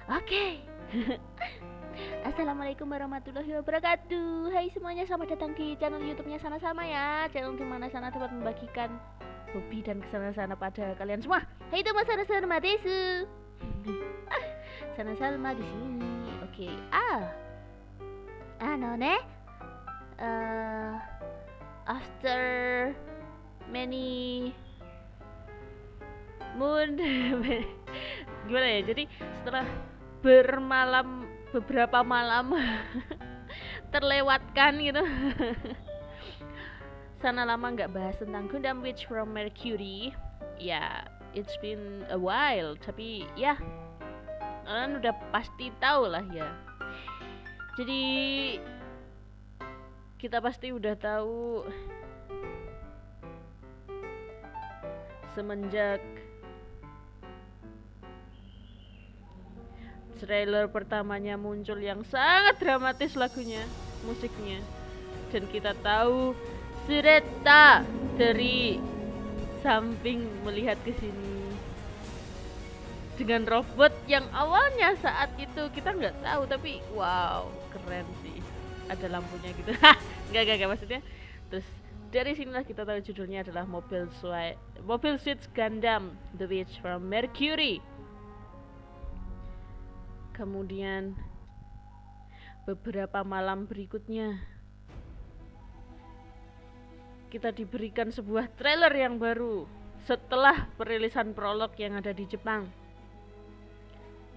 Oke. Assalamualaikum warahmatullahi wabarakatuh. Hai semuanya, selamat datang di channel YouTube-nya Sana Salma ya. Channel di mana Sana dapat membagikan hobi dan kesana-sana pada kalian semua. Hai teman Sana Salma desu. Sana Salma di sini. Oke. After many moon gimana ya, jadi setelah beberapa malam terlewatkan gitu. Sana lama nggak bahas tentang Gundam Witch from Mercury ya. It's been a while, tapi ya kalian udah pasti tahu lah ya. Jadi kita pasti udah tahu semenjak trailer pertamanya muncul yang sangat dramatis lagunya, musiknya, dan kita tahu Sireta dari samping melihat ke sini dengan robot yang awalnya saat itu kita nggak tahu, tapi wow keren sih, ada lampunya gitu. Nggak maksudnya. Terus dari sinilah kita tahu judulnya adalah Mobile Suit Gundam The Witch from Mercury. Kemudian beberapa malam berikutnya kita diberikan sebuah trailer yang baru setelah perilisan prolog yang ada di Jepang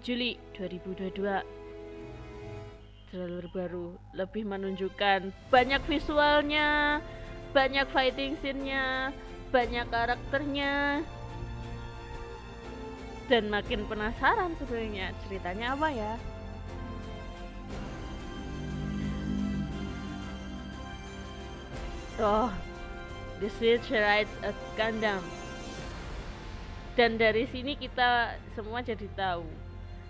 Juli 2022. Trailer baru lebih menunjukkan banyak visualnya, banyak fighting scene-nya, banyak karakternya, dan makin penasaran sebenarnya ceritanya apa ya. Oh, The Switch Rides a Gundam. Dan dari sini kita semua jadi tahu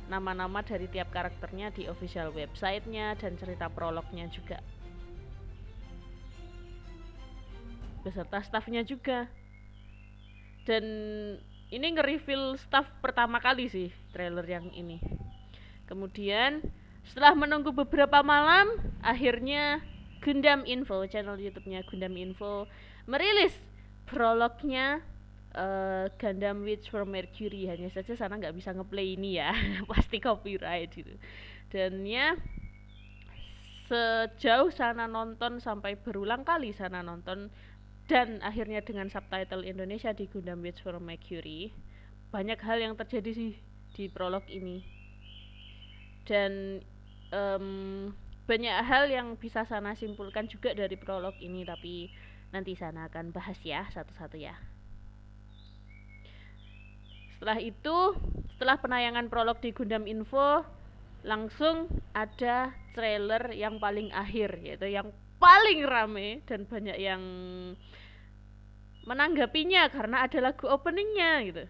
nama-nama dari tiap karakternya di official website-nya dan cerita prolognya juga, beserta staffnya juga. Dan ini nge-reveal staff pertama kali sih trailer yang ini. Kemudian setelah menunggu beberapa malam, akhirnya Gundam Info, channel YouTube-nya Gundam Info, merilis prolognya Gundam Witch from Mercury. Hanya saja Sana nggak bisa ngeplay ini ya, pasti copyright gitu. Dan ya sejauh Sana nonton, sampai berulang kali Sana nonton, dan akhirnya dengan subtitle Indonesia di Gundam Witch from Mercury, banyak hal yang terjadi sih di prolog ini. Dan banyak hal yang bisa Sana simpulkan juga dari prolog ini, tapi nanti Sana akan bahas ya satu-satu ya. Setelah itu, setelah penayangan prolog di Gundam Info, langsung ada trailer yang paling akhir, yaitu yang paling rame dan banyak yang menanggapinya karena ada lagu openingnya gitu.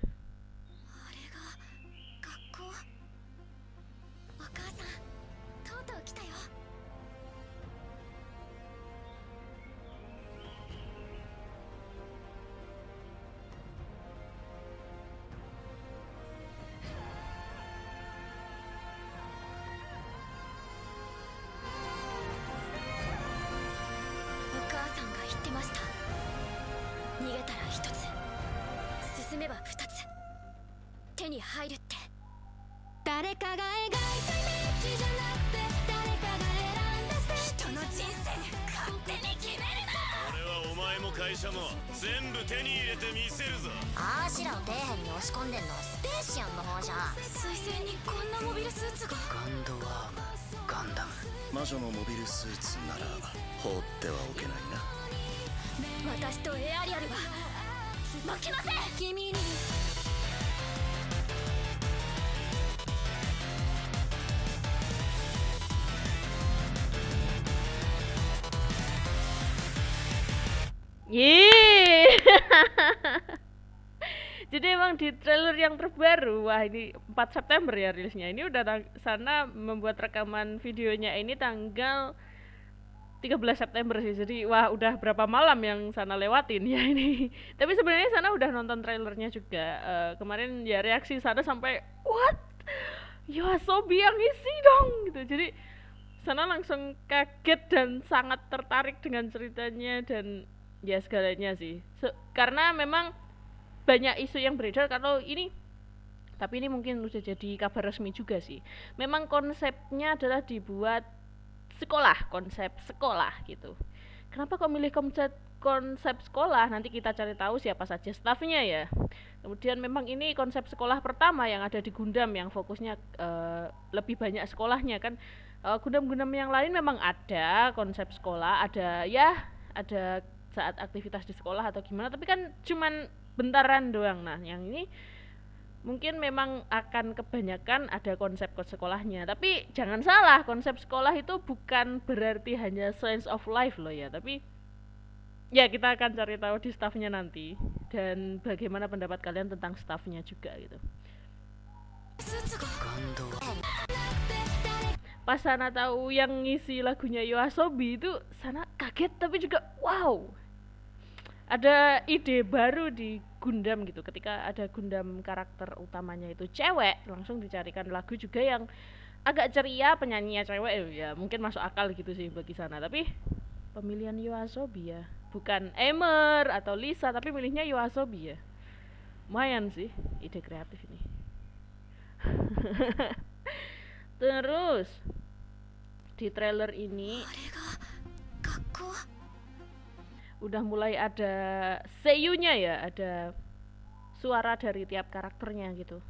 Yeay. Jadi emang di trailer yang terbaru, wah ini 4 September ya rilisnya. Ini udah Sana membuat rekaman videonya ini tanggal 13 September sih, jadi wah udah berapa malam yang Sana lewatin ya ini. Tapi sebenarnya Sana udah nonton trailernya juga. Kemarin ya reaksi Sana sampai what, Yoasobi yang isi dong gitu. Jadi Sana langsung kaget dan sangat tertarik dengan ceritanya dan ya segalanya sih. Karena memang banyak isu yang beredar kalau ini, tapi ini mungkin udah jadi kabar resmi juga sih. Memang konsepnya adalah dibuat konsep sekolah gitu. Kenapa kok milih konsep sekolah? Nanti kita cari tahu siapa saja stafnya ya. Kemudian memang ini konsep sekolah pertama yang ada di Gundam yang fokusnya lebih banyak sekolahnya kan. Gundam-gundam yang lain memang ada konsep sekolah, ada saat aktivitas di sekolah atau gimana, tapi kan cuman bentaran doang. Nah, yang ini mungkin memang akan kebanyakan ada konsep sekolahnya, tapi jangan salah, konsep sekolah itu bukan berarti hanya science of life loh ya, tapi ya kita akan cari tahu di staffnya nanti dan bagaimana pendapat kalian tentang staffnya juga gitu. Pas Sana tahu yang ngisi lagunya Yoasobi itu Sana kaget tapi juga wow, ada ide baru di Gundam gitu. Ketika ada Gundam karakter utamanya itu cewek, langsung dicarikan lagu juga yang agak ceria, penyanyinya cewek ya mungkin masuk akal gitu sih bagi Sana. Tapi pemilihan Yoasobi ya, bukan Emer atau Lisa, tapi milihnya Yoasobi ya. Lumayan sih ide kreatif ini. Terus di trailer ini udah mulai ada seiyunya ya, ada suara dari tiap karakternya gitu.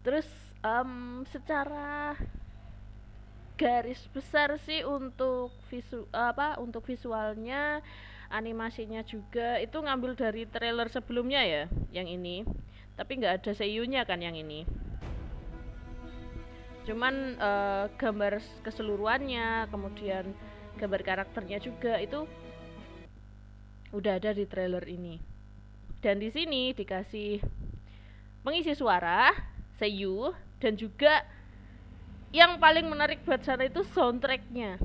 Terus secara garis besar sih untuk visualnya, animasinya juga itu ngambil dari trailer sebelumnya ya, yang ini. Tapi nggak ada seiyunya kan yang ini. Cuman gambar keseluruhannya, kemudian gambar karakternya juga itu udah ada di trailer ini. Dan di sini dikasih pengisi suara, seiyu, dan juga yang paling menarik buat Sana itu soundtracknya,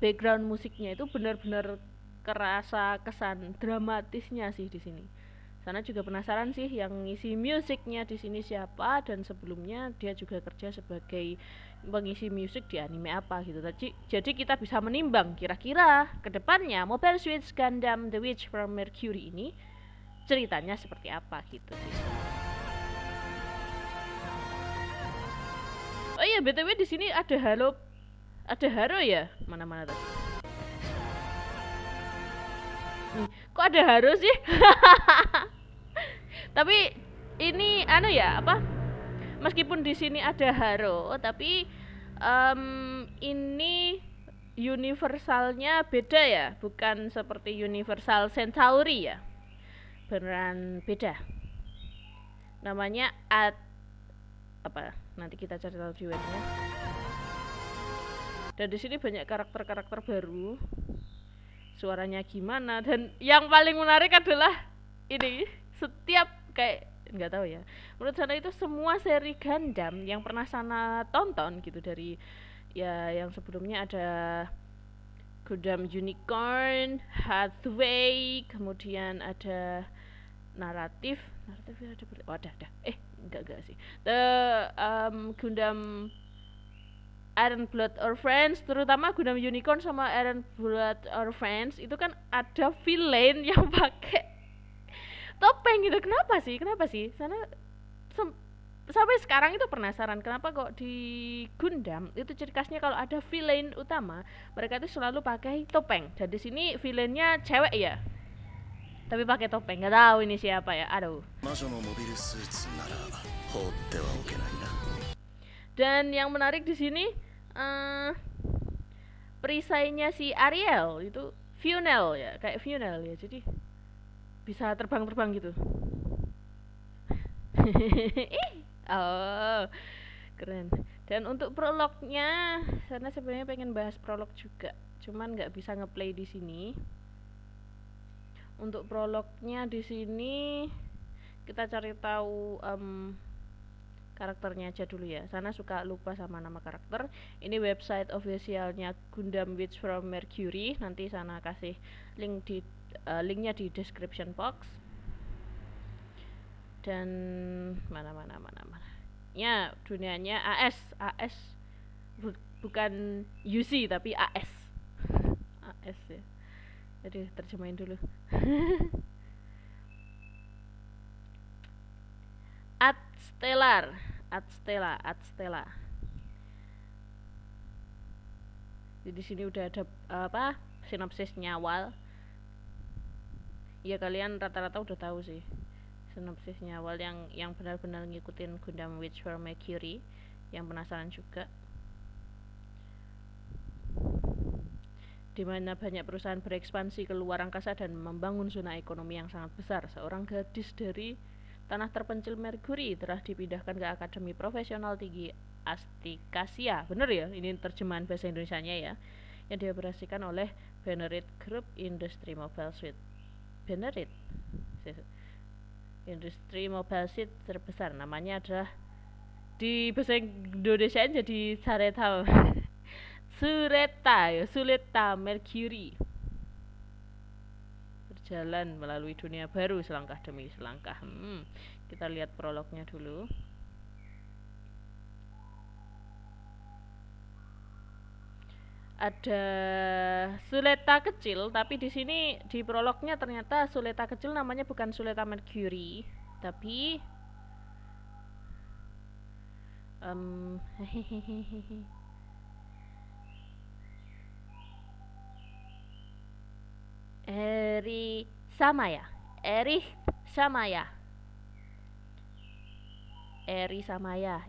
background musiknya itu benar-benar kerasa kesan dramatisnya sih di sini. Sana juga penasaran sih yang ngisi musiknya di sini siapa, dan sebelumnya dia juga kerja sebagai pengisi musik di anime apa gitu. Jadi kita bisa menimbang kira-kira kedepannya Mobile Suit Gundam The Witch from Mercury ini ceritanya seperti apa gitu sih. Oh iya, BTW di sini ada Haro ya? Mana tadi? Nih, kok ada Haro sih? Tapi ini ya, apa? Meskipun di sini ada Haro, tapi ini universalnya beda ya, bukan seperti Universal Centauri ya. Beneran beda. Namanya apa? Nanti kita cari tahu di webnya. Dan di sini banyak karakter baru, suaranya gimana, dan yang paling menarik adalah ini, setiap kayak nggak tahu ya, menurut Sana itu semua seri Gundam yang pernah Sana tonton gitu, dari ya yang sebelumnya ada Gundam Unicorn, Hathaway, kemudian ada naratif ada enggak sih, Gundam Iron Blood or Friends, terutama Gundam Unicorn sama Iron Blood or Friends itu kan ada villain yang pakai topeng gitu. Kenapa sih Sana sampai sekarang itu penasaran kenapa kok di Gundam itu ciri khasnya kalau ada villain utama mereka itu selalu pakai topeng, dan di sini villainnya cewek ya, tapi pakai topeng. Nggak tahu ini siapa ya, aduh. Dan yang menarik di sini perisainya si Ariel itu Funel ya, kayak Funel ya, jadi bisa terbang gitu. Oh, keren. Dan untuk prolognya, Sana sebenarnya pengen bahas prolog juga. cuman nggak bisa ngeplay di sini. Untuk prolognya di sini kita cari tahu karakternya aja dulu ya. Sana suka lupa sama nama karakter. Ini website officialnya Gundam Witch from Mercury. Nanti Sana kasih linknya di description box. Dan mana. Ya, dunianya AS bukan UC tapi AS. AS ya. Jadi terjemahin dulu. Adstella. Jadi di sini udah ada sinopsisnya awal. Ya kalian rata-rata udah tahu sih sinopsisnya awal yang benar-benar ngikutin Gundam Witch from Mercury. Yang penasaran juga. Di mana banyak perusahaan berekspansi ke luar angkasa dan membangun zona ekonomi yang sangat besar. Seorang gadis dari tanah terpencil Mercury telah dipindahkan ke Akademi Profesional Tinggi Astikasia. Bener ya, ini terjemahan bahasa Indonesianya ya. Yang dioperasikan oleh Benerit Group Industri Mobile Suite. Benerit Industri Mobile Suite terbesar. Namanya adalah di bahasa Indonesia jadi Suletta Mercury. Berjalan melalui dunia baru selangkah demi selangkah. Kita lihat prolognya dulu. Ada Suletta kecil, tapi di sini di prolognya ternyata Suletta kecil namanya bukan Suletta Mercury, tapi Erich Samaya,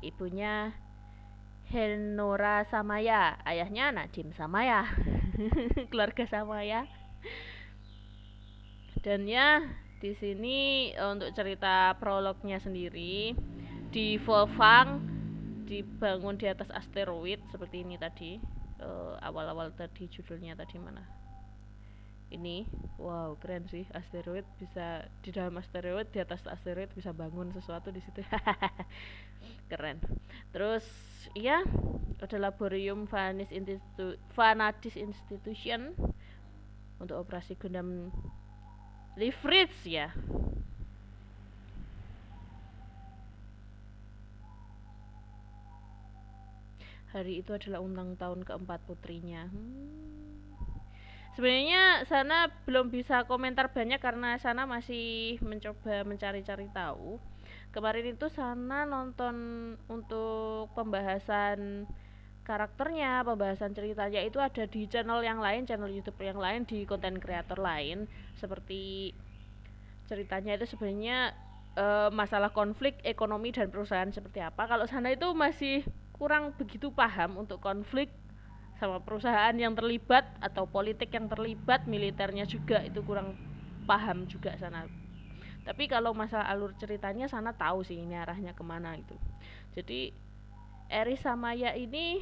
ibunya Henora Samaya, ayahnya Nadim Samaya. Keluarga Samaya. Dan ya, di sini untuk cerita prolognya sendiri di Volfang, dibangun di atas asteroid seperti ini tadi. Awal-awal tadi judulnya tadi mana? Ini, wow keren sih, asteroid bisa di dalam asteroid, di atas asteroid bisa bangun sesuatu di situ. Keren. Terus ya, ada laboratorium Vanadis Institution untuk operasi Gundam Leverage ya. Hari itu adalah ulang tahun keempat putrinya. Sebenarnya Sana belum bisa komentar banyak karena Sana masih mencoba mencari-cari tahu. Kemarin itu Sana nonton untuk pembahasan karakternya, pembahasan ceritanya itu ada di channel yang lain, channel YouTube yang lain, di konten kreator lain. Seperti ceritanya itu sebenarnya masalah konflik ekonomi dan perusahaan seperti apa. Kalau Sana itu masih kurang begitu paham untuk konflik sama perusahaan yang terlibat atau politik yang terlibat, militernya juga itu kurang paham juga Sana. Tapi kalau masalah alur ceritanya Sana tahu sih ini arahnya kemana itu. Jadi Erich Samaya ini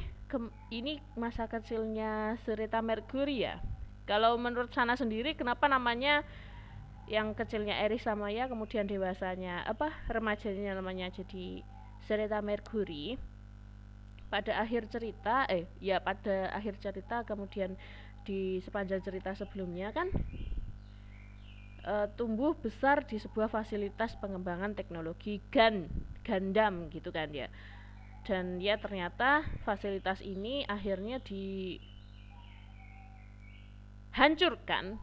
masa kecilnya Suletta Mercury ya. Kalau menurut Sana sendiri kenapa namanya yang kecilnya Erich Samaya kemudian dewasanya remajanya namanya jadi Suletta Mercury? Pada akhir cerita kemudian di sepanjang cerita sebelumnya kan tumbuh besar di sebuah fasilitas pengembangan teknologi Gundam gitu kan ya. Dan ya ternyata fasilitas ini akhirnya dihancurkan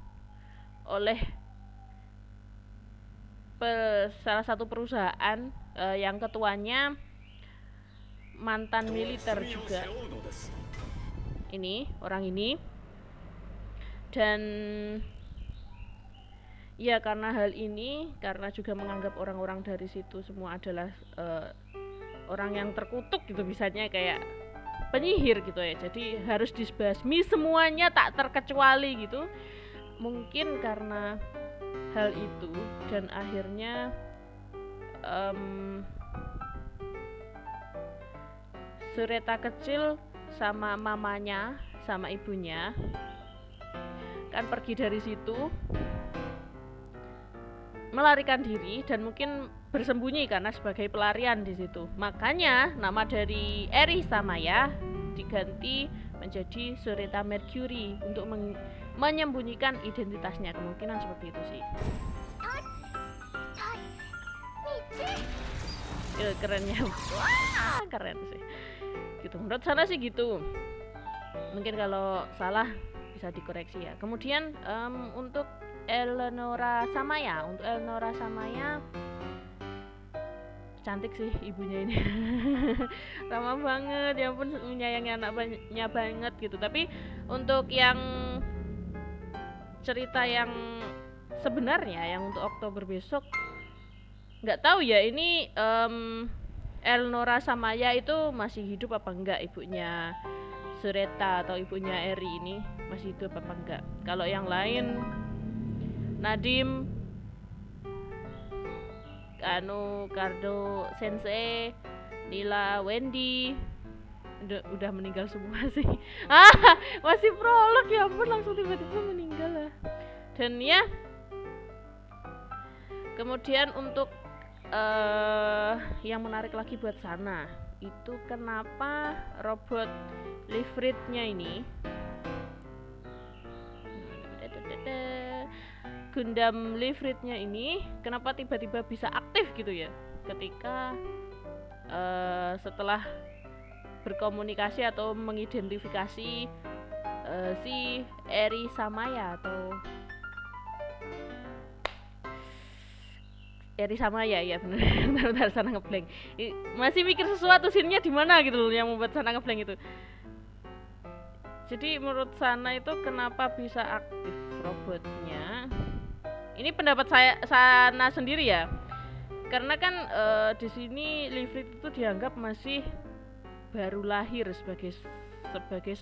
oleh salah satu perusahaan yang ketuanya mantan militer juga. Orang ini. Dan ya karena hal ini, karena juga menganggap orang-orang dari situ semua adalah orang yang terkutuk gitu, misalnya kayak penyihir gitu ya. Jadi harus disbasmi semuanya tak terkecuali gitu. Mungkin karena hal itu dan akhirnya Suletta kecil sama mamanya sama ibunya kan pergi dari situ melarikan diri dan mungkin bersembunyi karena sebagai pelarian di situ. Makanya nama dari Eri Samaya diganti menjadi Sureta Mercury untuk menyembunyikan identitasnya. Kemungkinan seperti itu sih. Kerennya, wah keren sih. Gitu. Menurut sana sih gitu. Mungkin kalau salah bisa dikoreksi ya. Kemudian untuk Eleonora Samaya, cantik sih ibunya ini. Ramah banget, ya ampun, menyayangi anaknya banget gitu. Tapi untuk yang cerita yang sebenarnya yang untuk Oktober besok nggak tahu ya ini Eleonora Samaya itu masih hidup apa enggak, ibunya Sureta atau ibunya Eri ini masih hidup apa enggak. Kalau yang lain Nadim, Cardo Sensei, Nila, Wendy udah meninggal semua sih. Masih prolog, ya ampun, langsung tiba-tiba meninggal lah. Dan ya, kemudian untuk yang menarik lagi buat sana itu kenapa robot Lifrit-nya ini, Gundam Lifrit-nya ini kenapa tiba-tiba bisa aktif gitu ya ketika setelah berkomunikasi atau mengidentifikasi si Eri Samaya atau Eri Samaya ya benar sana ngeblank. Masih mikir sesuatu scene-nya di mana gitu loh yang membuat sana ngeblank itu. Jadi menurut sana itu kenapa bisa aktif robotnya? Ini pendapat sana sendiri ya. Karena kan di sini Lifrit itu dianggap masih baru lahir sebagai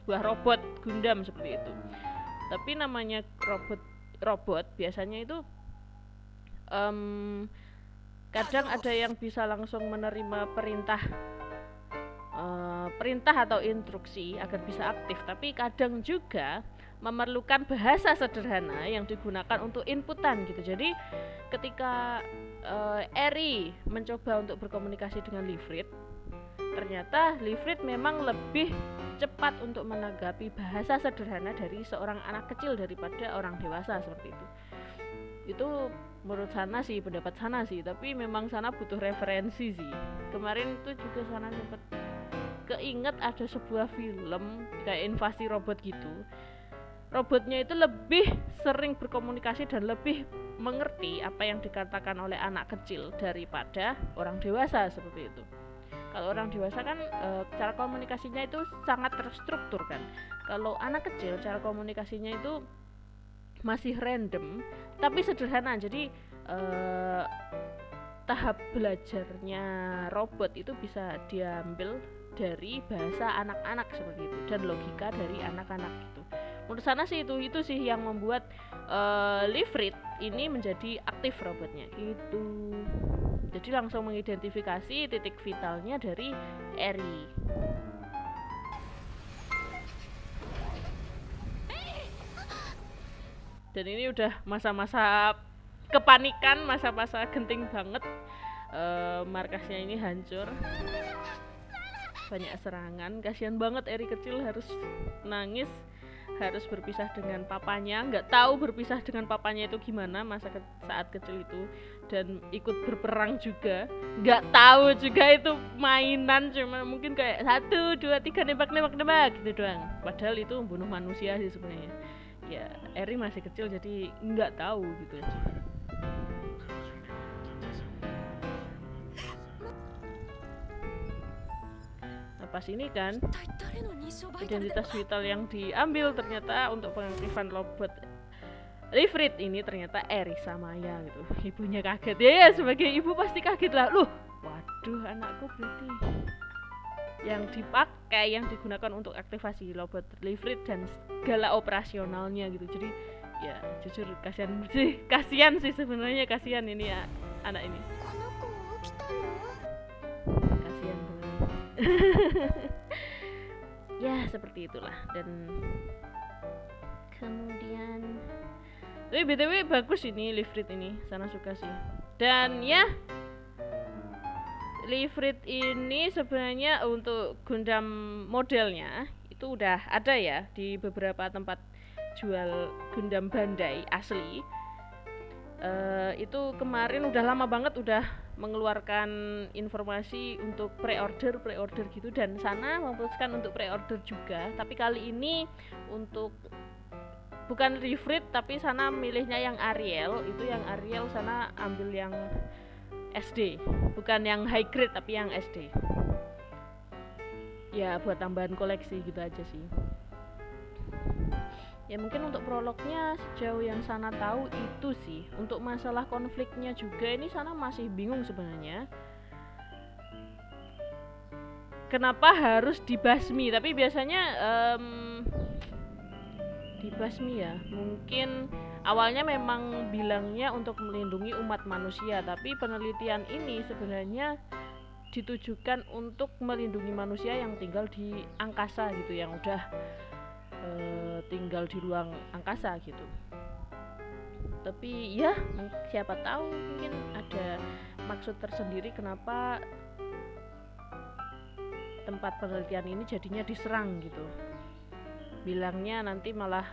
sebuah robot Gundam seperti itu. Tapi namanya robot biasanya itu kadang ada yang bisa langsung menerima perintah atau instruksi agar bisa aktif, tapi kadang juga memerlukan bahasa sederhana yang digunakan untuk inputan gitu. Jadi ketika Eri mencoba untuk berkomunikasi dengan Lifrit, ternyata Lifrit memang lebih cepat untuk menanggapi bahasa sederhana dari seorang anak kecil daripada orang dewasa seperti itu. Itu menurut sana sih, pendapat sana sih, tapi memang sana butuh referensi sih. Kemarin itu juga sana sempat keinget ada sebuah film kayak invasi robot gitu. Robotnya itu lebih sering berkomunikasi dan lebih mengerti apa yang dikatakan oleh anak kecil daripada orang dewasa seperti itu. Kalau orang dewasa kan cara komunikasinya itu sangat terstruktur kan. Kalau anak kecil cara komunikasinya itu masih random tapi sederhana. Jadi tahap belajarnya robot itu bisa diambil dari bahasa anak-anak seperti itu dan logika dari anak-anak gitu. Menurut sana sih itu sih yang membuat Lifrit ini menjadi aktif robotnya gitu. Jadi langsung mengidentifikasi titik vitalnya dari Eri. Dan ini udah masa-masa kepanikan, masa-masa genting banget. Markasnya ini hancur, banyak serangan, kasihan banget Eri kecil harus nangis, harus berpisah dengan papanya, nggak tahu berpisah dengan papanya itu gimana saat kecil itu, dan ikut berperang juga, nggak tahu juga itu mainan, cuma mungkin kayak 1, 2, 3 nembak gitu doang, padahal itu membunuh manusia sih sebenarnya. Ya Eri masih kecil jadi nggak tahu gitu. Pas ini kan identitas vital yang diambil ternyata untuk pengaktifan robot Lifrit ini ternyata Eri Samaya gitu. Ibunya kaget ya, sebagai ibu pasti kaget lah, loh waduh anakku berarti yang dipakai, yang digunakan untuk aktivasi robot Lifrit dan segala operasionalnya gitu. Jadi ya jujur kasihan sih sebenarnya, kasihan ini ya anak ini. Ya seperti itulah. Dan Kemudian tapi BTW bagus ini Leafrit ini, Sana suka sih. Dan ya Leafrit ini sebenarnya untuk Gundam modelnya itu udah ada ya di beberapa tempat jual Gundam Bandai asli. Itu kemarin udah lama banget udah mengeluarkan informasi untuk pre-order gitu, dan Sana memutuskan untuk pre-order juga. Tapi kali ini untuk bukan Leafrit tapi Sana milihnya yang Ariel. Itu yang Ariel Sana ambil yang SD, bukan yang high grade tapi yang SD. Ya buat tambahan koleksi gitu aja sih. Ya mungkin untuk prolognya sejauh yang Sana tahu itu sih. Untuk masalah konfliknya juga ini Sana masih bingung sebenarnya. Kenapa harus dibasmi? Tapi biasanya dibasmi ya. Mungkin awalnya memang bilangnya untuk melindungi umat manusia, tapi penelitian ini sebenarnya ditujukan untuk melindungi manusia yang tinggal di angkasa gitu, yang udah tinggal di ruang angkasa gitu. Tapi ya siapa tahu mungkin ada maksud tersendiri kenapa tempat penelitian ini jadinya diserang gitu. Bilangnya nanti malah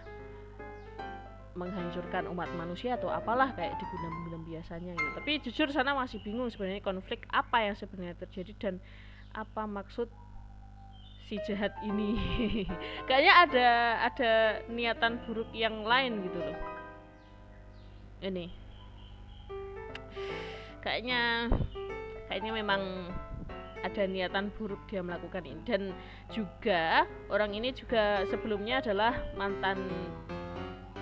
menghancurkan umat manusia atau apalah kayak di Gundam biasanya gitu. Tapi jujur Sana masih bingung sebenarnya konflik apa yang sebenarnya terjadi dan apa maksud si jahat ini. Kayaknya ada niatan buruk yang lain gitu loh. Ini kayaknya memang ada niatan buruk dia melakukan ini. Dan juga orang ini juga sebelumnya adalah mantan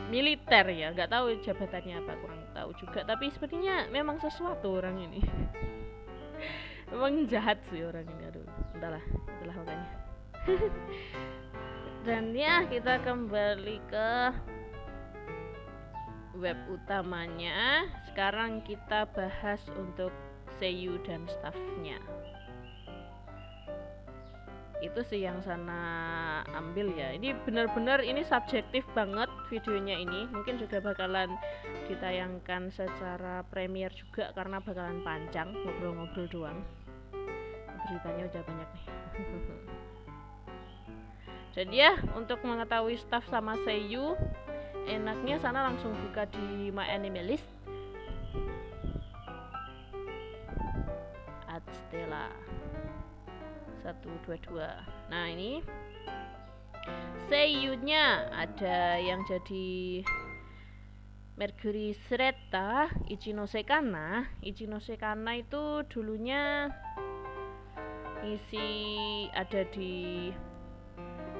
militer ya, nggak tahu jabatannya apa, kurang tahu juga. Tapi sepertinya memang sesuatu orang ini. Memang jahat sih orang ini, aduh, entahlah makanya. Dan ya kita kembali ke web utamanya. Sekarang kita bahas untuk Seiyu dan staffnya. Itu sih yang Sana ambil ya. Ini benar-benar ini subjektif banget videonya ini. Mungkin juga bakalan ditayangkan secara premier juga karena bakalan panjang, ngobrol-ngobrol doang. Beritanya udah banyak nih. Jadi ya untuk mengetahui staff sama Seiyu, enaknya Sana langsung buka di My Anime List. Adstella 122. Nah ini Seiyunya ada yang jadi Mercury Sreta, Ichinose Kana. Ichinose Kana itu dulunya ngisi ada di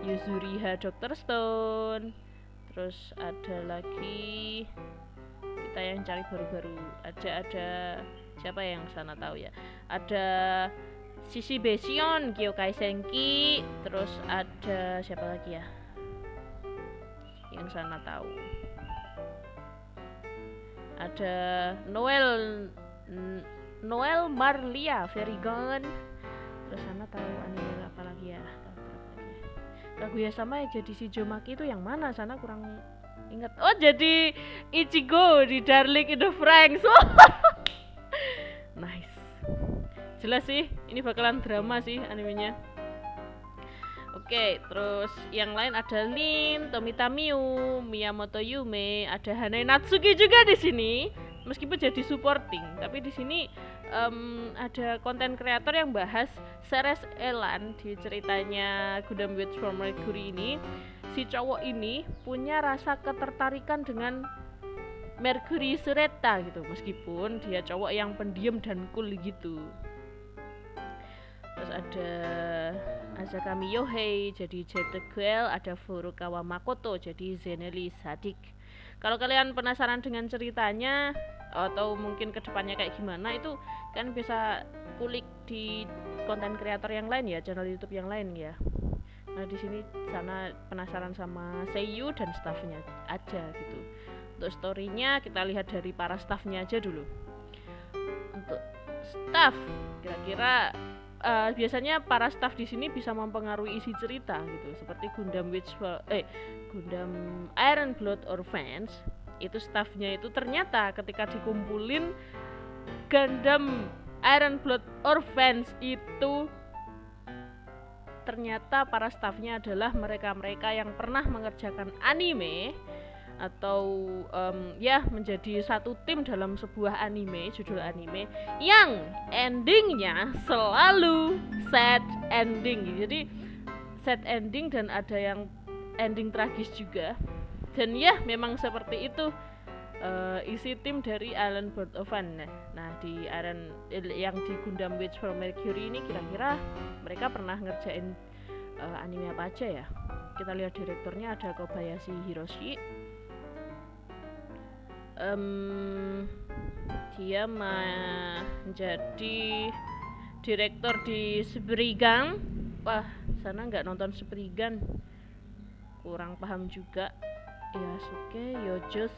Yuzuriha Dr. Stone. Terus ada lagi kita yang cari baru-baru, ada siapa yang Sana tahu ya, ada Shishi Besion, Gyokai Senki. Terus ada siapa lagi ya yang Sana tahu, ada Noel Marlia Verigon. Terus Sana tahu anime apa lagi ya, Kaguya sama ya jadi si Jomaki itu yang mana? Sana kurang ingat. Oh jadi Ichigo di Darling in the Franxx. Nice. Jelas sih ini bakalan drama sih animenya. Oke, terus yang lain ada Lin, Tomita Miu, Miyamoto Yume, ada Hanae Natsuki juga di sini. Meskipun jadi supporting, tapi di sini ada konten kreator yang bahas Ceres Elan di ceritanya Gundam Wing from Mercury ini. Si cowok ini punya rasa ketertarikan dengan Mercury Sreta gitu, meskipun dia cowok yang pendiam dan cool gitu. Terus ada Asakami Yohei jadi Jeteguel, ada Furukawa Makoto jadi Zeneli Sadik. Kalau kalian penasaran dengan ceritanya atau mungkin kedepannya kayak gimana, itu kan bisa kulik di konten kreator yang lain ya, channel YouTube yang lain ya. Nah di sini Sana penasaran sama Seiyu dan staffnya aja gitu. Untuk storynya kita lihat dari para staffnya aja dulu. Untuk staff kira-kira biasanya para staff di sini bisa mempengaruhi isi cerita gitu. Seperti Gundam Iron Blood Orphans, itu staffnya itu ternyata ketika dikumpulin Gundam Iron Blood Orphans itu ternyata para staffnya adalah mereka-mereka yang pernah mengerjakan anime atau menjadi satu tim dalam sebuah anime, judul anime yang endingnya selalu sad ending. Jadi sad ending dan ada yang ending tragis juga. Dan ya memang seperti itu isi tim dari Iron Blood Orphans. Nah di yang di Gundam Wage for Mercury ini kira-kira mereka pernah ngerjain anime apa aja ya? Kita lihat direkturnya ada Kobayashi Hiroshi. Dia menjadi direktur di Spriggan. Wah, sana nggak nonton Spriggan, kurang paham juga. Yasuke Yojo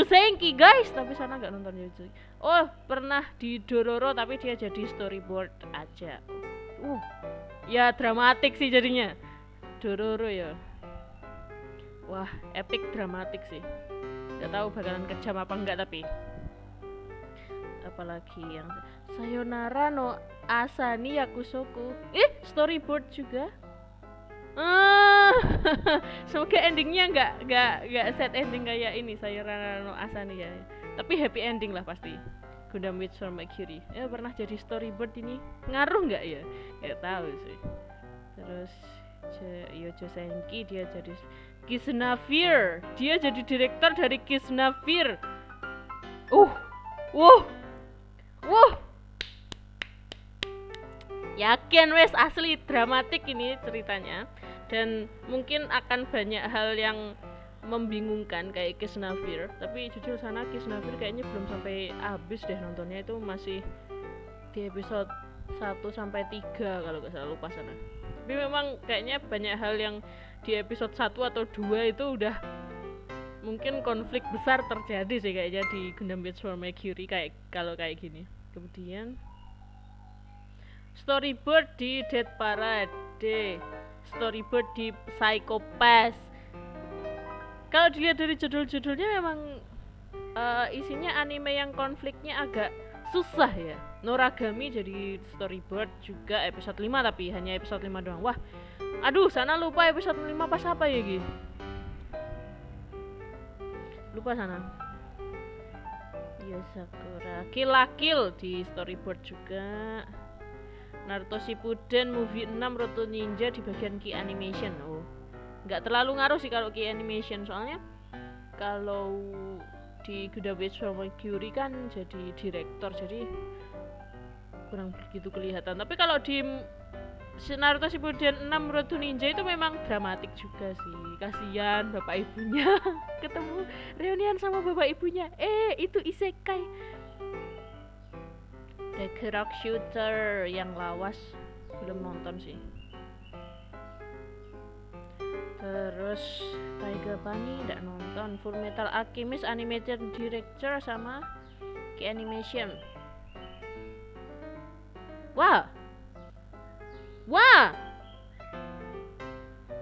Senki guys, tapi sana nggak nonton Yojo. Oh, pernah di Dororo tapi dia jadi storyboard aja. Ya dramatik sih jadinya Dororo ya. Wah, epic dramatik sih. Gak tahu bakalan kejam apa enggak, tapi apalagi yang Sayonara no Asani Yakusoku. Storyboard juga. Semoga endingnya nggak sad ending kayak ini Sayonara no Asani ya. Tapi happy ending lah pasti. Gundam Wage for Mercury. Pernah jadi storyboard ini. Ngaruh nggak ya? Nggak tahu sih. Terus Yojo Senki dia jadi Kisnavir. Dia jadi direktur dari Kisnavir. Yakin wes asli dramatik ini ceritanya. Dan mungkin akan banyak hal yang membingungkan kayak Kisnavir. Tapi jujur sana Kisnavir kayaknya belum sampai habis deh nontonnya, itu masih di episode 1-3 kalau gak salah, lupa sana. Tapi memang kayaknya banyak hal yang di episode 1 atau 2 itu udah mungkin konflik besar terjadi sih kayaknya di Gundam Wage for Mercury kayak gini. Kemudian storyboard di Death Parade, storyboard di Psycho Pass. Kalau dilihat dari judul-judulnya memang isinya anime yang konfliknya agak susah ya. Noragami jadi storyboard juga episode 5, tapi hanya episode 5 doang. Wah, aduh sana lupa episode 5 pas apa ya Gi? Lupa sana. Sakura Kill la Kill di storyboard juga. Naruto Shippuden movie 6 Roto Ninja di bagian key animation. Nggak terlalu ngaruh sih kalau key animation, soalnya kalau di Gundam Wage for Mercury kan jadi direktur, jadi kurang begitu kelihatan. Tapi kalau di Naruto Shippuden 6 Roto Ninja itu memang dramatik juga sih. Kasihan bapak ibunya ketemu reunian sama bapak ibunya. Itu isekai. The Rock Shooter yang lawas belum nonton sih. Terus Tiger Bunny enggak nonton. Full Metal Alchemist Animated Director sama Key Animation. Wah,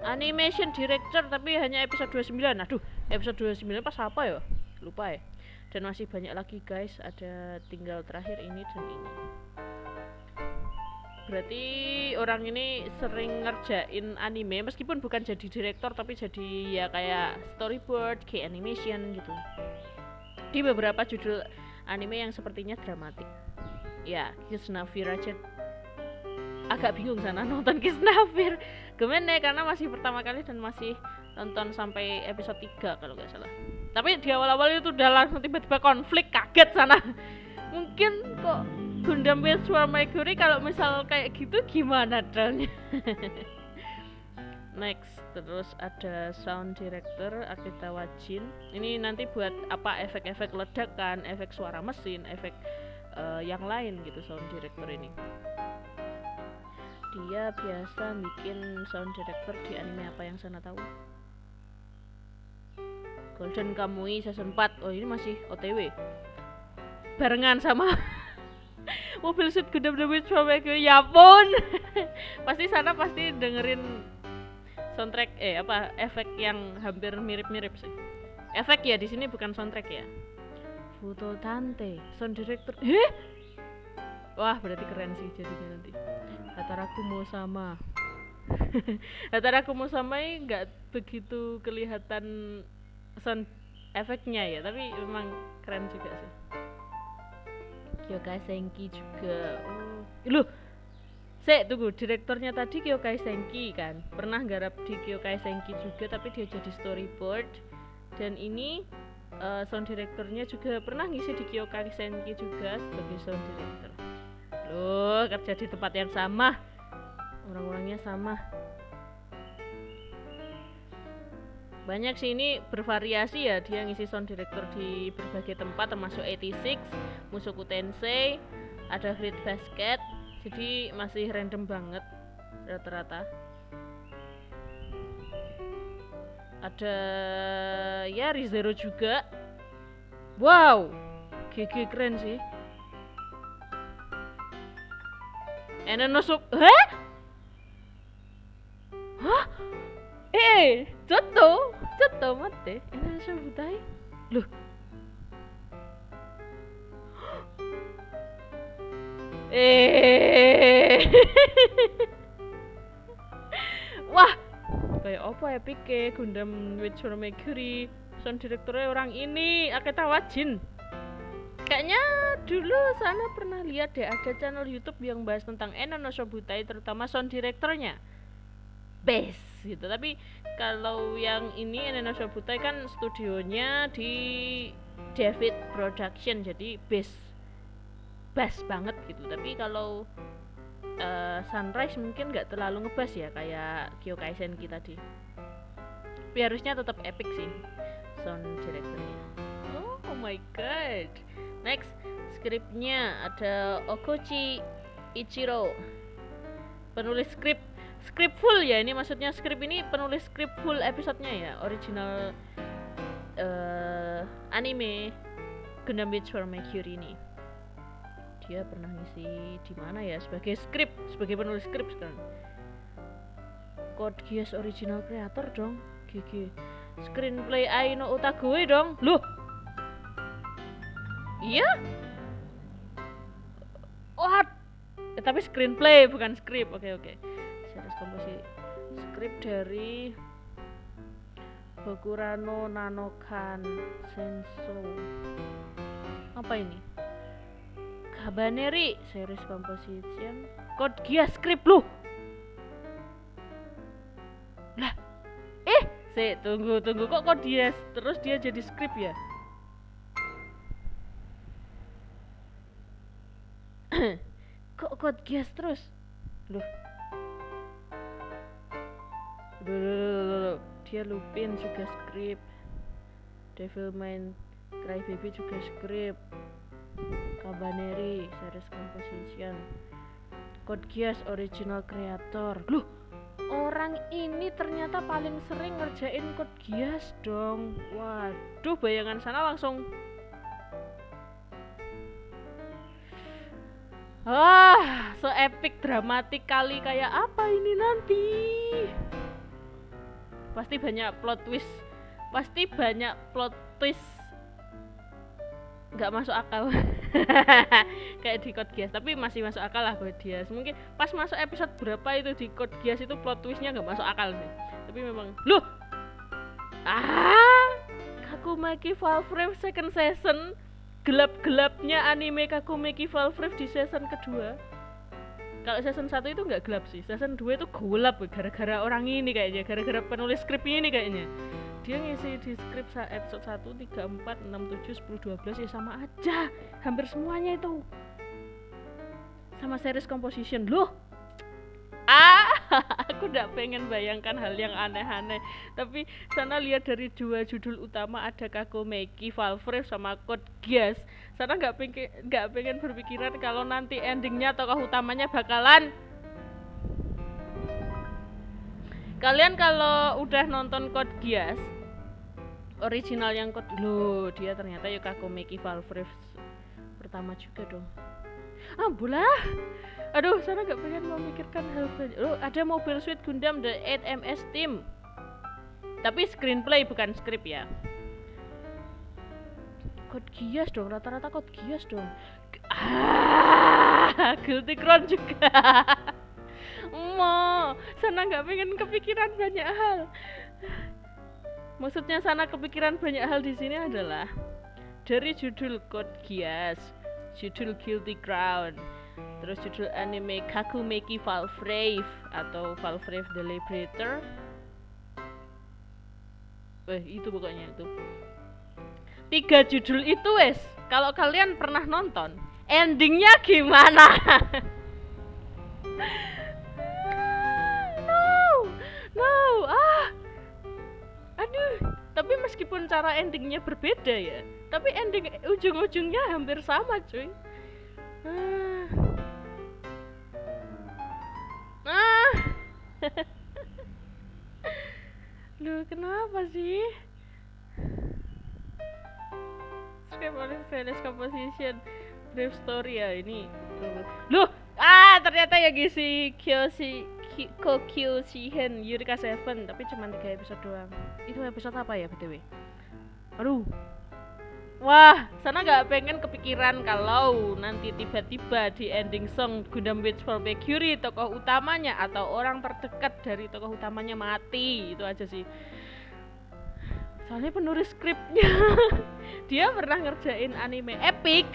Animation Director tapi hanya episode 29. Aduh, episode 29 pas apa ya? Lupa ya. Dan masih banyak lagi guys, ada tinggal terakhir ini dan ini. Berarti orang ini sering ngerjain anime meskipun bukan jadi direktur, tapi jadi ya kayak storyboard, key animation gitu di beberapa judul anime yang sepertinya dramatik. Ya, Kisnavir aja agak bingung sana nonton Kisnavir gimana karena masih pertama kali dan masih nonton sampai episode 3 kalau nggak salah. Tapi di awal-awal itu udah langsung tiba-tiba konflik, kaget sana. Mungkin kok Gundam Wage for Mercury kalau misal kayak gitu gimana drone-nya. Next, terus ada sound director Akita Wajin. Ini nanti buat apa, efek-efek ledakan, efek suara mesin, efek yang lain gitu sound director ini. Dia biasa bikin sound director di anime apa yang sana tahu? Golden Kamuy season 4. Oh, ini masih OTW. Barengan sama Mobil Suit Gundam The Witch from Echoes, ya pun. Pasti sana pasti dengerin soundtrack efek yang hampir mirip-mirip sih. Efek ya, di sini bukan soundtrack ya. Foto Tante, sound director. Wah, berarti keren sih jadinya nanti. Hataraku mau sama. Hataraku mau sama ini nggak begitu kelihatan sound efeknya ya, tapi memang keren juga sih. Kyokai Senki juga. Loh, tunggu, direktornya tadi Kyokai Senki kan, pernah garap di Kyokai Senki juga, tapi dia jadi storyboard. Dan ini sound directornya juga pernah ngisi di Kyokai Senki juga sebagai sound director. Loh, kerja di tempat yang sama, orang-orangnya sama. Banyak sih, ini bervariasi ya, dia ngisi sound director di berbagai tempat termasuk 86, Mushoku Tensei, ada Great Basket, jadi masih random banget rata-rata. Ada ya Re:Zero juga. Wow, GG keren sih. Hah? Cotto, mate. Indonesia Butai. Loh. Wah, kayak apa epic Gundam Witch from Mercury. Sound directornya orang ini, Aketa Wajin. Kayaknya dulu sana pernah lihat deh, ada channel YouTube yang bahas tentang Enen no Shobutai, terutama sound directornya. Best gitu. Tapi kalau yang ini Enen no Shobutai kan studionya di David Production, jadi bass banget gitu. Tapi kalau Sunrise mungkin nggak terlalu ngebas ya kayak Kyokai Senki tadi. Tapi harusnya tetap epic sih sound directornya. Oh my god. Next, skripnya ada Okochi Ichiro, penulis skrip full ya, ini maksudnya skrip ini penulis skrip full episodenya ya, original anime Gundam Witch from Mercury ini. Dia pernah ngisi di mana ya sebagai penulis skrip sekarang. Code Geass original creator dong, GG. Screenplay Aino Utagoe dong. Loh, iya? What? Tapi screenplay bukan skrip. Oke. Series komposisi. Skrip dari Bokurano Nanokan Senso. Apa ini? Kabaneri series composition. Code Geass skrip loh. Lah. Tunggu kok Code Geass terus dia jadi skrip ya? Kok Code Geass terus? Loh. Dia Lupin juga skrip. Devilman Crybaby juga skrip. Kabaneri series composition. Code Geass original creator. Loh, orang ini ternyata paling sering ngerjain Code Geass dong. Waduh, bayangan sana langsung so epic, dramatik kali. Kayak apa ini nanti? Pasti banyak plot twist nggak masuk akal. Kayak di Code Geass, tapi masih masuk akal lah Code Geass. Mungkin pas masuk episode berapa itu di Code Geass itu plot twistnya nggak masuk akal sih. Tapi memang loh, Kakumeki Valve second season, gelap-gelapnya anime Kakumeki Valve di season kedua. Kalau season 1 itu nggak gelap sih, season 2 itu gelap gara-gara orang ini kayaknya, gara-gara penulis skrip ini kayaknya. Dia ngisi di skrip episode 1, 3, 4, 6, 7, 10, 12 ya sama aja. Hampir semuanya itu sama series composition. Loh, aku udah pengen bayangkan hal yang aneh-aneh. Tapi sana lihat dari dua judul utama ada Kakumeki Valve sama Code Geass. Sana nggak pengen berpikiran kalau nanti endingnya tokoh utamanya bakalan. Kalian kalau udah nonton Code Geass original yang dia ternyata Kakumeki Valve pertama juga dong. bola. Aduh, sana nggak pengen memikirkan hal banyak. Loh, ada Mobile Suit Gundam The 8MS Team. Tapi screenplay bukan skrip ya. Code Geass dong, rata-rata Code Geass dong. Guilty Crown juga. Sana nggak pengen kepikiran banyak hal. Maksudnya sana kepikiran banyak hal di sini adalah dari judul Code Geass, judul Guilty Crown, terus judul anime Kakumeki Valvrave atau Valvrave the Liberator. Itu pokoknya itu. 3 judul itu wes. Kalau kalian pernah nonton, endingnya gimana? No. Aduh. Tapi meskipun cara endingnya berbeda ya, tapi ending ujung-ujungnya hampir sama, cuy. Duh, kenapa sih? Script composition, brief story ya ini. Loh, ternyata ya si Kokyo Shihen Eureka 7, tapi cuma 3 episode doang. Itu episode apa ya BTW? Aduh. Wah, sana gak pengen kepikiran kalau nanti tiba-tiba di ending song Gundam Witch for Mercury tokoh utamanya atau orang terdekat dari tokoh utamanya mati. Itu aja sih. Soalnya penulis skripnya dia pernah ngerjain anime epic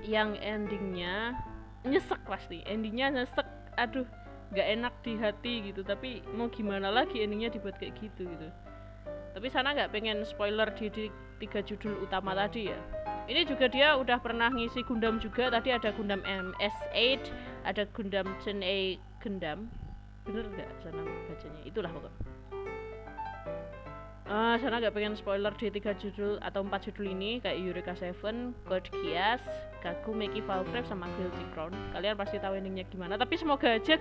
yang endingnya nyesek pasti. Endingnya nyesek, aduh gak enak di hati gitu. Tapi mau gimana lagi endingnya dibuat kayak gitu. Tapi sana gak pengen spoiler di 3 judul utama tadi ya. Ini juga dia udah pernah ngisi Gundam juga. Tadi ada Gundam MS8, ada Gundam Gen A Gundam. Bener gak sana bacanya? Itulah pokoknya. Sana gak pengen spoiler di 3 judul atau 4 judul ini kayak Eureka 7, Code Geass, Kakumeki Valvrave sama Guilty Crown. Kalian pasti tahu endingnya gimana. Tapi semoga aja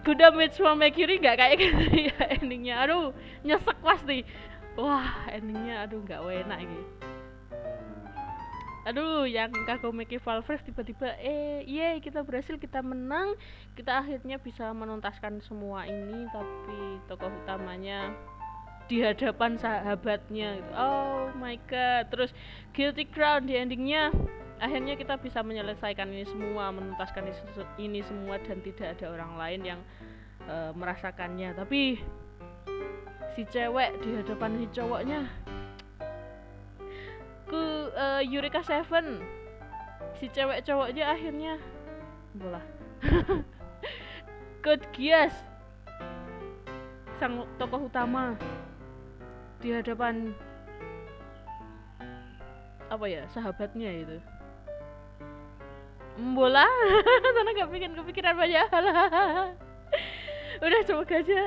Gundam Witch for Mercury gak kayak gitu ya endingnya. Aduh, nyesek pasti. Wah, endingnya aduh gak enak gitu. Aduh, yang Kakumeki Valvrave tiba-tiba kita berhasil, kita menang, kita akhirnya bisa menuntaskan semua ini, tapi tokoh utamanya di hadapan sahabatnya gitu. Oh my god. Terus Guilty Crown di endingnya akhirnya kita bisa menyelesaikan ini semua, menuntaskan ini semua dan tidak ada orang lain yang merasakannya. Tapi si cewek di hadapan si cowoknya Eureka 7, si cewek cowoknya akhirnya bola. Code Geass, sang tokoh utama di hadapan sahabatnya itu. Bola. Sana gak kepikiran banyak hal. Udah, semoga aja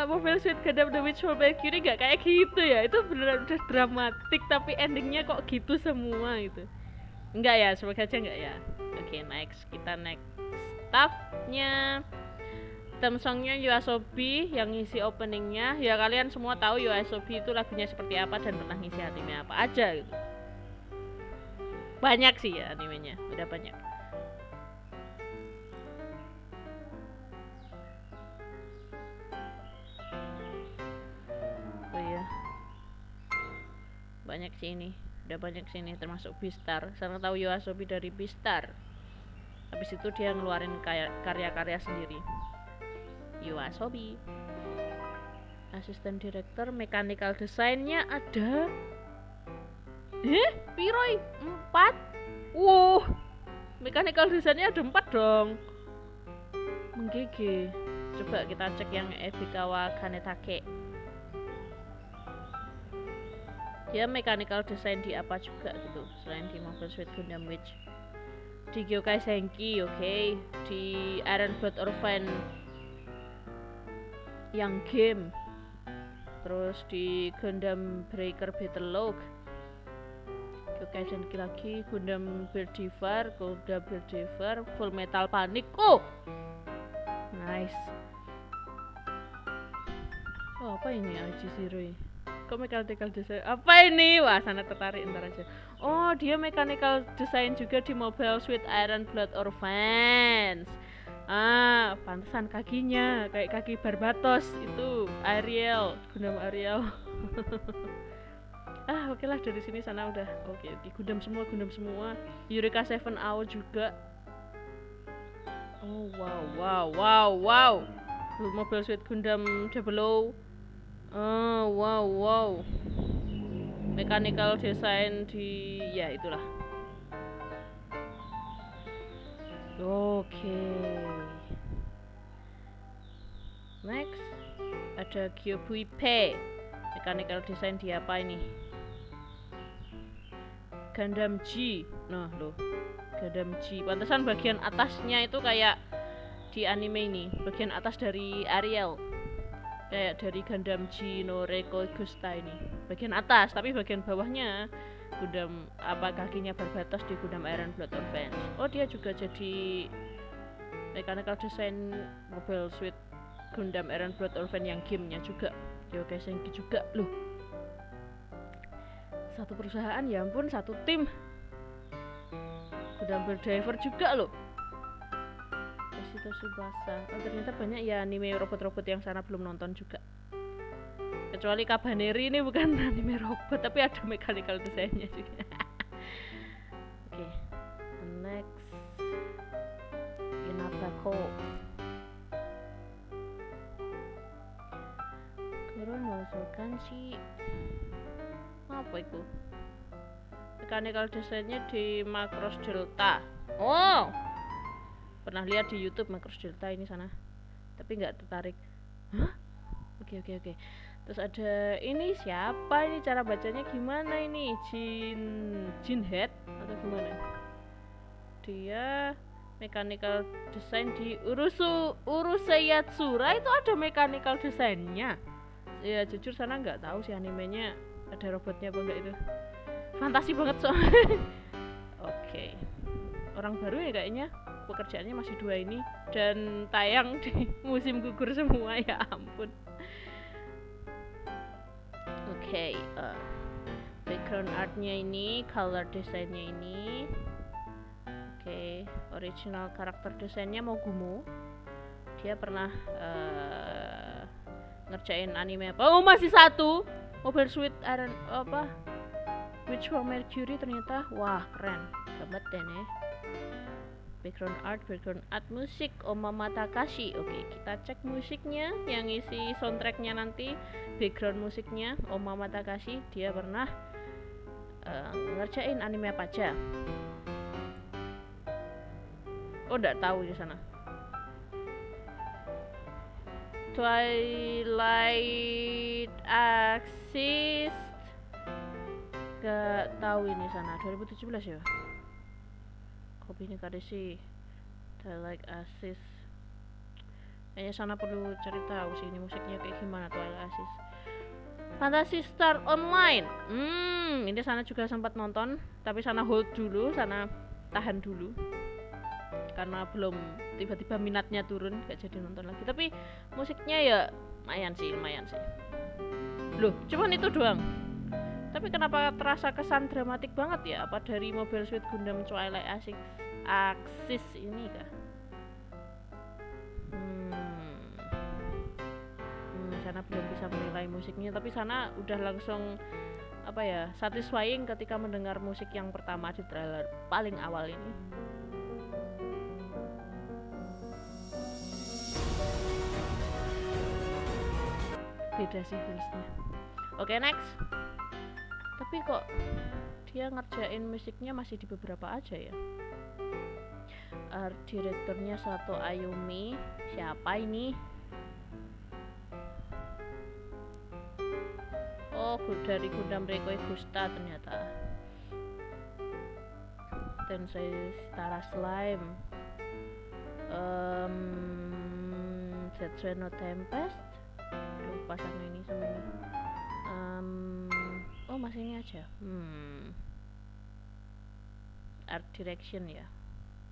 Mobile Suit Gundam The Witch for Mercury gak kayak gitu ya. Itu beneran udah dramatik tapi endingnya kok gitu semua gitu. Enggak ya, semoga aja enggak ya. Oke, next. Kita next stuff-nya. Theme song-nya YOASOBI yang ngisi openingnya. Ya kalian semua tahu YOASOBI itu lagunya seperti apa dan pernah ngisi anime apa aja gitu. Banyak sih ya animenya, udah banyak. Banyak sih ini, udah banyak sih ini, termasuk Beastar. Sana tahu YOASOBI dari Beastar. Habis itu dia ngeluarin karya-karya sendiri. YOASOBI. Asisten direktur, mechanical design-nya ada Piroy 4. Mechanical design-nya ada 4 dong. Menggigih. Coba kita cek yang Ebikawa Kanetake. Dia mechanical design di apa juga gitu selain di Mobile Suit Gundam Witch. Di Gyokai Senki, oke. Di Iron Blood Orphan yang game. Terus di Gundam Breaker Battle Log, Gyokai Senki lagi, Gundam Berdivar, Full Metal Panic. Nice. Apa ini IG Zero? kok mechanical design apa ini? Wah, sangat tertarik, ntar aja. Oh, dia mechanical design juga di Mobile Suit Iron Blood Orphans. Pantesan kakinya kayak kaki Barbatos itu Ariel, Gundam Ariel. Oke lah, dari sini sana udah oke. Gundam semua. Eureka 7 AO juga. Oh wow. Mobile Suit Gundam 00. Oh wow. Mechanical design di ya itulah. Oke. Next ada Gyobui P. Mechanical design di apa ini? Gundam G. Nah, loh. Gundam G. Pantesan bagian atasnya itu kayak di anime ini, bagian atas dari Ariel. Kayak dari Gundam G no Reiko Gusta ini. Bagian atas, tapi bagian bawahnya Gundam kakinya Barbatos di Gundam Iron Blood Orphans. Oh, dia juga jadi mechanical design Mobile Suit Gundam Iron Blood Orphans yang gamenya juga. Yokai Senki juga loh. Satu perusahaan, ya ampun, satu tim. Gundam Bird Diver juga loh. Yoshito Tsubasa. Oh, ternyata banyak ya anime robot-robot yang sana belum nonton juga. Kecuali Kabaneri ini bukan anime robot, tapi ada mechanical desainnya juga. Oke. Next Inabako. Kuronoso Kanshi. Apa itu? Mechanical desainnya di Macross Delta. Oh, pernah lihat di YouTube Macross Delta ini sana, tapi nggak tertarik. Hah? Oke. Terus ada ini siapa ini, cara bacanya gimana ini? Jinhead atau gimana? Dia mechanical design di Uruseyatsura, itu ada mechanical desainnya. Ya jujur sana nggak tahu sih animenya ada robotnya apa enggak itu. Fantasi banget soalnya. Oke. Orang baru ya kayaknya. Pekerjaannya masih 2 ini dan tayang di musim gugur semua, ya ampun. Oke, background artnya ini, color desainnya ini. Oke, original karakter desainnya Mogumo. Dia pernah ngerjain anime apa? Oh, masih 1. Mobile Suit Iron apa? Witch for Mercury ternyata. Wah, keren. Hebat deh nih. Background art musik Omama Takashi. Oke, kita cek musiknya yang isi soundtracknya nanti. Background musiknya Omama Takashi. Dia pernah ngerjain anime apa aja? Oh, enggak tahu di sana. Twilight Axis. Gak tahu ini sana. 2017 ya. Kopi ini kade sih. Twilight Axis. Kayaknya sana perlu cari tahu sih ini musiknya kayak gimana Twilight Axis. Fantasy Star Online. Ini sana juga sempat nonton, tapi sana hold dulu, sana tahan dulu. Karena belum tiba-tiba minatnya turun, gak jadi nonton lagi. Tapi musiknya ya lumayan sih. Loh, cuman itu doang. Tapi kenapa terasa kesan dramatik banget ya? Apa dari Mobile Suit Gundam Twilight Axis ini kah? Sana belum bisa menilai musiknya, tapi sana udah langsung satisfying ketika mendengar musik yang pertama di trailer paling awal ini. Beda sih feelsnya. Oke, next. Tapi kok dia ngerjain musiknya masih di beberapa aja ya. Art direkturnya Sato Ayumi. Siapa ini? Oh, dari Gundam Reiko Gusta ternyata. Tensei Stara Slime. Zetsuno Tempest. Lupa sama ini sama ini. Oh, masih ini aja. Art direction ya.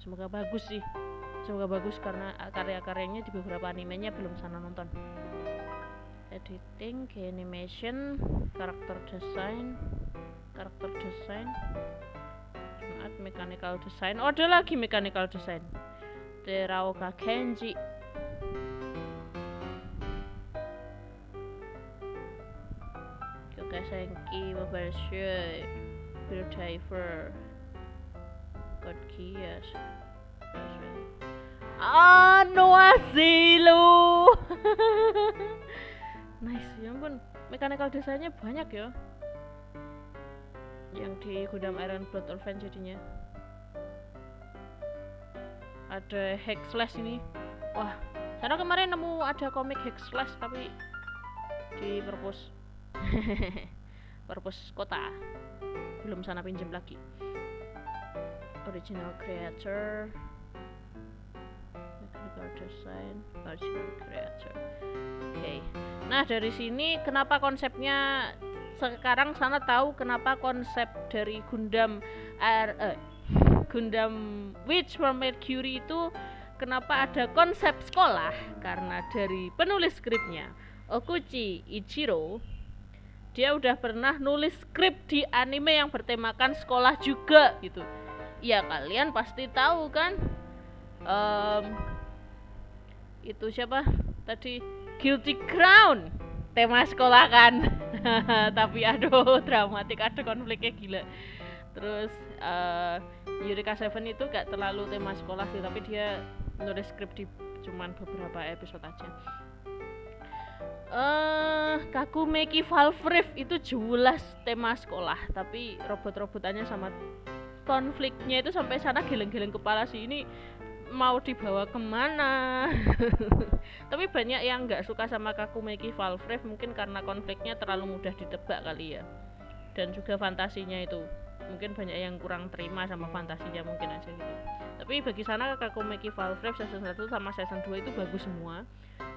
Semoga bagus sih. Semoga bagus karena karya-karyanya di beberapa animenya belum sana nonton. editing, key animation, karakter design, mechanical design. Oh, ada lagi mechanical design. Teraoka Kenji. Kyokasenki, Mobile Suit, Beer Diver, Code Geass. Noah Zero. Nice, ya ampun. Mechanical desainnya banyak ya. Yang di Gundam Iron Blood Orphan jadinya. Ada Hack Slash ini. Wah, karena kemarin nemu ada komik Hack Slash tapi di perpus. Perpus kota. Belum sana pinjem lagi. Original creator, design, original creator. Oke. Nah, dari sini kenapa konsepnya sekarang sana tahu kenapa konsep dari Gundam Witch from Mercury itu kenapa ada konsep sekolah, karena dari penulis skripnya Okuchi Ichiro, dia udah pernah nulis skrip di anime yang bertemakan sekolah juga gitu. Ya kalian pasti tahu kan, itu siapa tadi, Guilty Crown, tema sekolah kan. Tapi aduh dramatik, ada konfliknya gila. Terus Eureka Seven itu gak terlalu tema sekolah sih, tapi dia nulis skrip di cuman beberapa episode aja. Kakumeki Valve itu jelas tema sekolah, tapi robot-robotannya sama konfliknya itu sampai sana geleng-geleng kepala sih, ini mau dibawa kemana. Tapi banyak yang nggak suka sama Kakumeki Valve mungkin karena konfliknya terlalu mudah ditebak kali ya, dan juga fantasinya itu mungkin banyak yang kurang terima sama fantasinya mungkin aja gitu. Tapi bagi sana Kakumeki Valve season 1 sama season 2 itu bagus semua,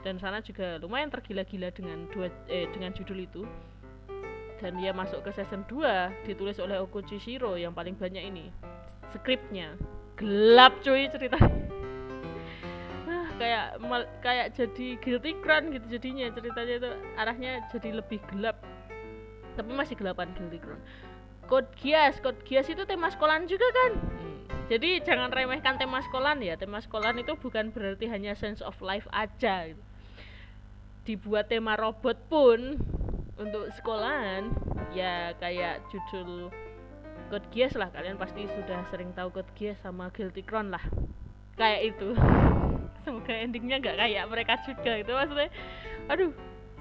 dan sana juga lumayan tergila-gila dengan judul itu. Dan dia masuk ke season 2 ditulis oleh Okuchi Shiro yang paling banyak ini. Skripnya gelap cuy ceritanya. Kayak jadi Guilty Crown gitu jadinya, ceritanya itu arahnya jadi lebih gelap. Tapi masih gelapan Guilty Crown. Code Geass itu tema sekolahan juga kan. Jadi jangan remehkan tema sekolahan ya. Tema sekolahan itu bukan berarti hanya sense of life aja gitu. Dibuat tema robot pun untuk sekolahan ya, kayak judul Code Geass lah, kalian pasti sudah sering tahu Code Geass sama Guilty Crown lah, kayak itu. Semoga endingnya nggak kayak mereka juga itu, maksudnya aduh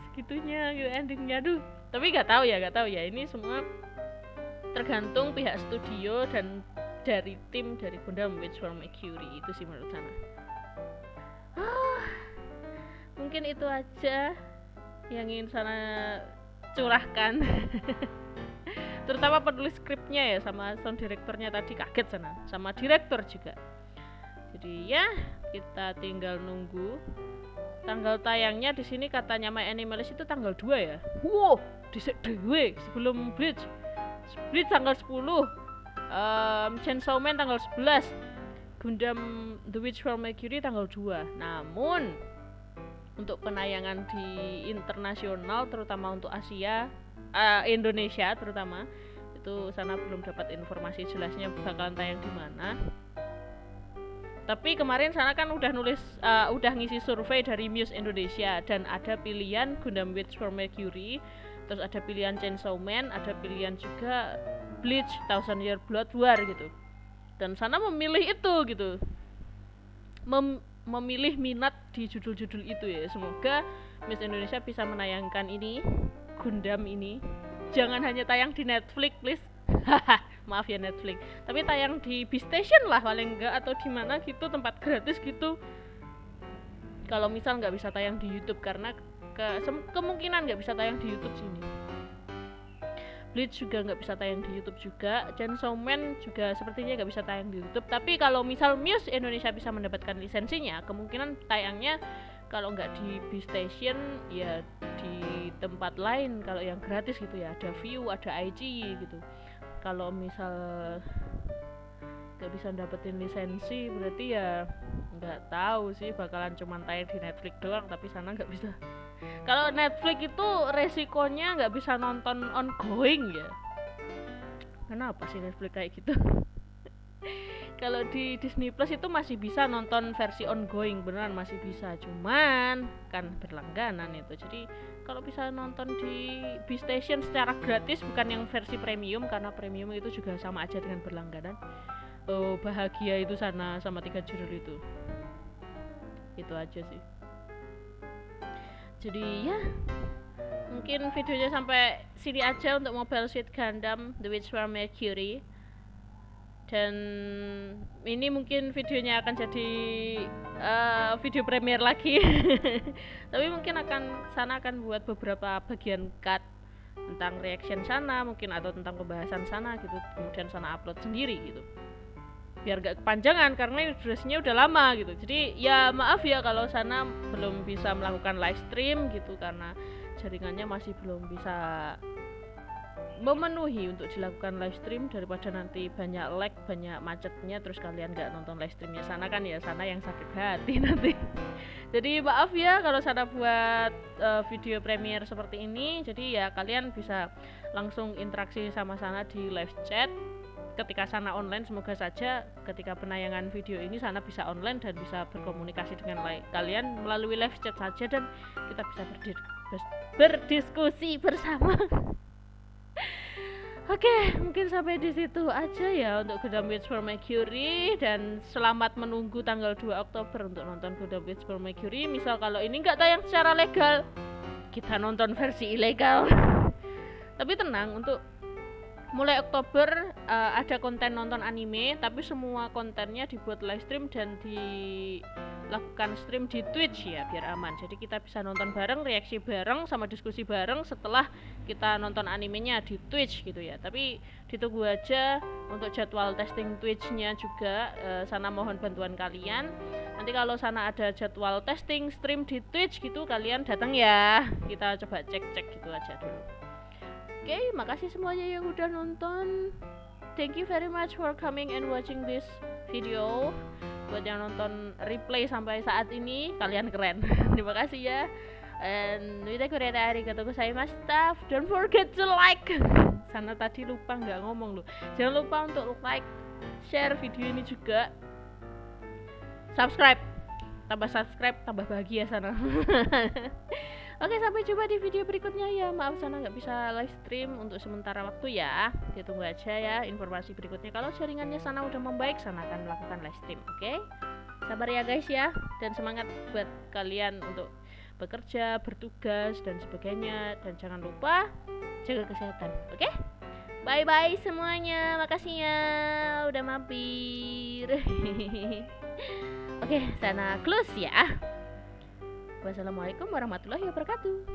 segitunya gitu endingnya, aduh. Tapi nggak tahu ya, ini semua tergantung pihak studio dan dari tim dari Gundam Witch from Mercury itu sih menurut sana. Mungkin itu aja yang ingin sana curahkan. Terutama penulis skripnya ya, sama sound directornya tadi kaget sana, sama direktur juga. Jadi ya kita tinggal nunggu tanggal tayangnya. Di sini katanya My Animalist itu tanggal 2 ya. Wow, disek dewe sebelum Bleach tanggal 10, Chainsaw Man tanggal 11, Gundam The Witch from Mercury tanggal 2. Namun untuk penayangan di internasional terutama untuk Asia, Indonesia terutama, itu sana belum dapat informasi jelasnya bakalan tayang di mana. Tapi kemarin sana kan udah ngisi survei dari Muse Indonesia, dan ada pilihan Gundam Witch from Mercury, terus ada pilihan Chainsaw Man, ada pilihan juga Bleach Thousand Year Blood War gitu. Dan sana memilih itu gitu. Memilih minat di judul-judul itu ya. Semoga Miss Indonesia bisa menayangkan ini, Gundam ini. Jangan hanya tayang di Netflix please. Maaf ya Netflix, tapi tayang di B-Station lah paling enggak, atau di mana gitu tempat gratis gitu. Kalau misal nggak bisa tayang di YouTube, karena kemungkinan nggak bisa tayang di YouTube sini. Bleach juga nggak bisa tayang di YouTube juga, Chainsaw Man juga sepertinya nggak bisa tayang di YouTube. Tapi kalau misal Muse Indonesia bisa mendapatkan lisensinya, kemungkinan tayangnya kalau nggak di B-Station ya di tempat lain, kalau yang gratis gitu ya, ada View, ada IG gitu. Kalau misal nggak bisa dapetin lisensi, berarti ya nggak tahu sih, bakalan cuman tayang di Netflix doang, tapi sana nggak bisa Kalau Netflix itu resikonya nggak bisa nonton ongoing ya. Kenapa sih Netflix kayak gitu? Kalau di Disney Plus itu masih bisa nonton versi ongoing, beneran masih bisa, cuman kan berlangganan itu. Jadi kalau bisa nonton di B-Station secara gratis, bukan yang versi premium, karena premium itu juga sama aja dengan berlangganan. Oh, bahagia itu sana sama 3 judul itu aja sih. Jadi ya mungkin videonya sampai sini aja untuk Mobile Suit Gundam The Witch from Mercury. Dan ini mungkin videonya akan jadi video premier lagi. Tapi mungkin sana akan buat beberapa bagian cut tentang reaction sana mungkin, atau tentang pembahasan sana gitu, kemudian sana upload sendiri gitu, biar gak kepanjangan karena durasinya udah lama gitu. Jadi ya maaf ya kalau sana belum bisa melakukan live stream gitu, karena jaringannya masih belum bisa memenuhi untuk dilakukan live stream, daripada nanti banyak lag, banyak macetnya, terus kalian gak nonton live streamnya sana kan, ya sana yang sakit hati nanti. Jadi maaf ya kalau sana buat video premiere seperti ini. Jadi ya kalian bisa langsung interaksi sama sana di live chat ketika sana online. Semoga saja ketika penayangan video ini sana bisa online dan bisa berkomunikasi dengan kalian melalui live chat saja, dan kita bisa berdiskusi bersama. Oke, mungkin sampai di situ aja ya untuk Gundam Witch for Mercury, dan selamat menunggu tanggal 2 Oktober untuk nonton Gundam Witch for Mercury. Misal kalau ini nggak tayang secara legal, kita nonton versi ilegal. Tapi tenang, untuk mulai Oktober ada konten nonton anime, tapi semua kontennya dibuat live stream dan dilakukan stream di Twitch ya, biar aman. Jadi kita bisa nonton bareng, reaksi bareng, sama diskusi bareng setelah kita nonton animenya di Twitch gitu ya. Tapi ditunggu aja untuk jadwal testing Twitch-nya juga. Sana mohon bantuan kalian. Nanti kalau sana ada jadwal testing stream di Twitch gitu, kalian datang ya. Kita coba cek-cek gitu aja dulu. Oke, makasih semuanya yang udah nonton. Thank you very much for coming and watching this video. Buat yang nonton replay sampai saat ini, kalian keren. Terima kasih ya. And arigatou gozaimashita. Don't forget to like. Sana tadi lupa nggak ngomong loh. Jangan lupa untuk like, share video ini juga. Subscribe. Tambah subscribe, tambah bahagia sana. Oke, sampai jumpa di video berikutnya ya. Maaf sana nggak bisa live stream untuk sementara waktu ya. Ditunggu aja ya informasi berikutnya. Kalau jaringannya sana udah membaik, sana akan melakukan live stream. Oke, sabar ya guys ya. Dan semangat buat kalian untuk bekerja, bertugas dan sebagainya. Dan jangan lupa jaga kesehatan. Oke, bye bye semuanya. Makasih ya udah mampir. Oke, sana close ya. Wassalamualaikum warahmatullahi wabarakatuh.